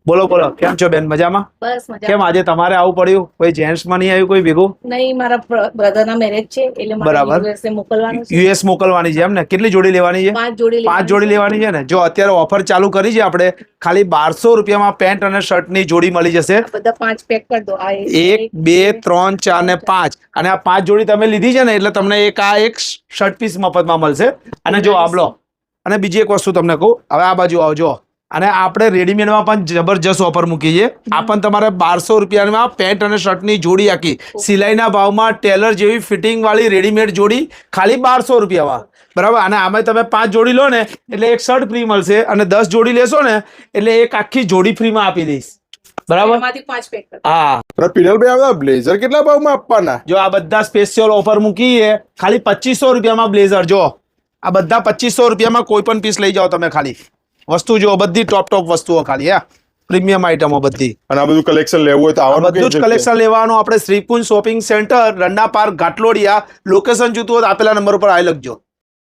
બોલો બોલો, કેમ છો બેન? મજામાં? બસ મજા. કેમ આજે તમારે આવું પડ્યું? કોઈ જેન્ટ્સ માં નહીં આવ્યું કોઈ ભેગું? નહીં, મારા બ્રધર ના મેરેજ છે એટલે મારે બરાબર. યુએસએ મોકલવાનું છે. યુએસ મોકલવાની છે એમ ને? કેટલી જોડી લેવાની છે? 5 જોડી 5 જોડી લેવાની છે ને? જો અત્યારે ઓફર ચાલુ કરી છે આપણે, ખાલી 1200 રૂપિયામાં પેન્ટ અને શર્ટ ની જોડી મળી જશે. આ બધા 5 પેક કરી દો. આ 1 2 3 4 ને 5, અને આ 5 જોડી તમે લીધી છે ને એટલે તમને એક શર્ટ પીસ મફતમાં મળશે. અને જો આબલો, અને બીજી એક વસ્તુ તમને કહું, હવે આ બાજુ આવજો. અને આપણે રેડીમેડમાં પણ જબરજસ્ત ઓફર મૂકી છે. આ પણ તમારે 1200 રૂપિયામાં પેન્ટ અને શર્ટની જોડી આખી સિલાઈના ભાવમાં ટેલર જેવી ફિટિંગ વાળી રેડીમેડ જોડી ખાલી 1200 રૂપિયામાં, બરાબર. અને આમાં તમે 5 જોડી લો ને એટલે એક શર્ટ ફ્રી મળશે, અને 10 જોડી લેશો ને એટલે એક આખી જોડી ફ્રીમાં આપી દઈશ, બરાબર. એમાંથી 5 પેક કરી. હા, પિનલભાઈ, આ બ્લેઝર કેટલા ભાવમાં આપવાના? જો આ બધા સ્પેશિયલ ઓફર મૂકી છે ખાલી 2500 રૂપિયામાં બ્લેઝર. જો આ બધા 2500 રૂપિયામાં કોઈ પણ પીસ લઈ જાઓ તમે. ખાલી વસ્તુ જો બધી ટોપ વસ્તુઓ, ખાલી પ્રીમિયમ આઈટમો બધી. અને આ બધું કલેક્શન લેવું હોય તો આવવાનું બધું જ કલેક્શન લેવાનું. આપણે Shrikunj shopping centre, Randa park, Ghatlodia. Location જોતું હોય તો આપેલા નંબર ઉપર આવી લખજો.